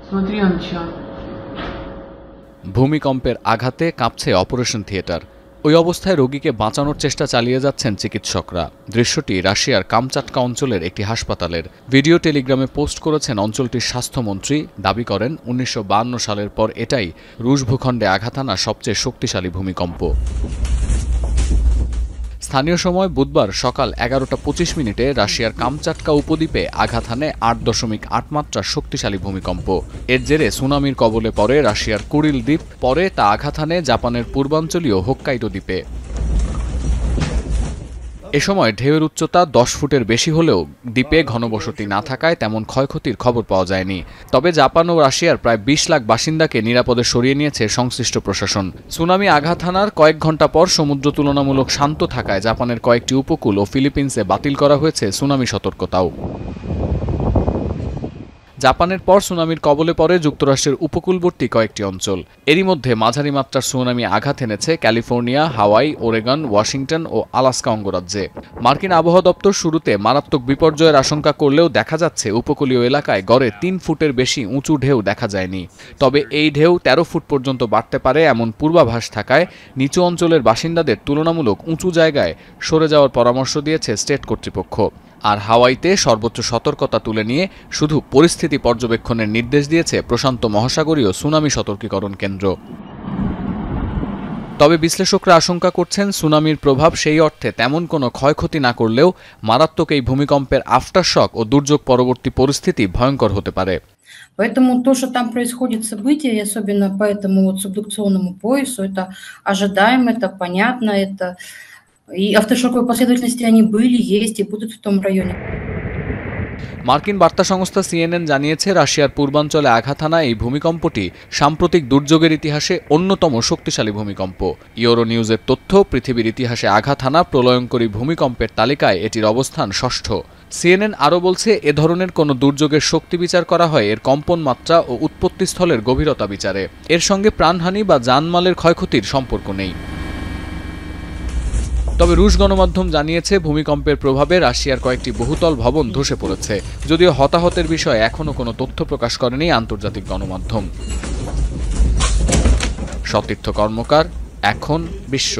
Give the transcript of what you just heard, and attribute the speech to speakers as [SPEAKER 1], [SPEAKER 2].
[SPEAKER 1] Смотри, Анча.
[SPEAKER 2] ভূমিকম্পের আঘাতে কাঁপছে অপারেশন থিয়েটার। ওই অবস্থায় রোগীকে বাঁচানোর চেষ্টা চালিয়ে যাচ্ছেন চিকিৎসকরা। দৃশ্যটি রাশিয়ার কামচাটকা অঞ্চলের একটি হাসপাতালের। ভিডিও টেলিগ্রামে পোস্ট করেছেন অঞ্চলটির স্বাস্থ্যমন্ত্রী। দাবি করেন ১৯৫২ সালের পর এটাই রুশ ভূখণ্ডে আঘাত হানা সবচেয়ে শক্তিশালী ভূমিকম্প। স্থানীয় সময় বুধবার সকাল ১১টা ২৫ রাশিয়ার কামচাটকা উপদ্বীপে আঘাত হানে ৮.৮ মাত্রার শক্তিশালী ভূমিকম্প। এর জেরে সুনামির কবলে পড়ে রাশিয়ার কুরিল দ্বীপ, পরে তা আঘাত হানে জাপানের পূর্বাঞ্চলীয় হোক্কাইডো দ্বীপে। এ সময় ঢেউয়ের উচ্চতা ১০ ফুটের বেশি হলেও দ্বীপে ঘনবসতি না থাকায় তেমন ক্ষয়ক্ষতির খবর পাওয়া যায়নি। তবে জাপান ও রাশিয়ার প্রায় ২০ লাখ বাসিন্দাকে নিরাপদে সরিয়ে নিয়েছে সংশ্লিষ্ট প্রশাসন। সুনামি আঘাত হানার কয়েক ঘণ্টা পর সমুদ্র তুলনামূলক শান্ত থাকায় জাপানের কয়েকটি উপকূল ও ফিলিপিন্সে বাতিল করা হয়েছে সুনামি সতর্কতাও। জাপানের পর সুনামির কবলে পড়ে যুক্তরাষ্ট্রের উপকূলবর্তী কয়েকটি অঞ্চল। এরই মধ্যে মাঝারি মাত্রার সুনামি আঘাত এনেছে ক্যালিফোর্নিয়া, হাওয়াই, ওরেগন, ওয়াশিংটন ও আলাস্কা অঙ্গরাজ্যে। মার্কিন আবহাওয়া দপ্তর শুরুতে মারাত্মক বিপর্যয়ের আশঙ্কা করলেও দেখা যাচ্ছে উপকূলীয় এলাকায় গড়ে ৩ ফুটের বেশি উঁচু ঢেউ দেখা যায়নি। তবে এই ঢেউ ১৩ ফুট পর্যন্ত বাড়তে পারে এমন পূর্বাভাস থাকায় নিচু অঞ্চলের বাসিন্দাদের তুলনামূলক উঁচু জায়গায় সরে যাওয়ার পরামর্শ দিয়েছে স্টেট কর্তৃপক্ষ। আর হাওয়াইতে সর্বোচ্চ সতর্কতা তুলে নিয়ে শুধু পরিস্থিতি পর্যবেক্ষণের নির্দেশ দিয়েছে প্রশান্ত মহাসাগরীয় সুনামি সতর্কীকরণ কেন্দ্র। তবে বিশ্লেষকরা আশঙ্কা করছেন সুনামির প্রভাব সেই অর্থে তেমন কোনো ক্ষয়ক্ষতি না করলেও মারাত্মক এই ভূমিকম্পের আফটারশক ও দুর্যোগ পরবর্তী পরিস্থিতি ভয়ঙ্কর হতে পারে।
[SPEAKER 3] Поэтому то, что там происходит события, и особенно по этому вот субдукционному поясу, это ожидаемо, это понятно, это и автошоковые последовательности они были, есть и будут в том районе.
[SPEAKER 2] মার্কিন বার্তা সংস্থা CNN জানিয়েছে রাশিয়ার পূর্বাঞ্চলে আঘাত হানা এই ভূমিকম্পটি সাম্প্রতিক দুর্যোগের ইতিহাসে অন্যতম শক্তিশালী ভূমিকম্প। ইউরো নিউজের তথ্য, পৃথিবীর ইতিহাসে আঘাত হানা প্রলয়ঙ্করী ভূমিকম্পের তালিকায় এটির অবস্থান ষষ্ঠ। CNN আরও বলছে, এ ধরনের কোনো দুর্যোগের শক্তি বিচার করা হয় এর কম্পন মাত্রা ও উৎপত্তিস্থলের গভীরতা বিচারে। এর সঙ্গে প্রাণহানি বা জানমালের ক্ষয়ক্ষতির সম্পর্ক নেই। তবে রুশ গণমাধ্যম জানিয়েছে ভূমিকম্পের প্রভাবে রাশিয়ার কয়েকটি বহুতল ভবন ধসে পড়েছে, যদিও হতাহতের বিষয়ে এখনও কোনো তথ্য প্রকাশ করেনি আন্তর্জাতিক গণমাধ্যম। সতীর্থ কর্মকার, এখন বিশ্ব।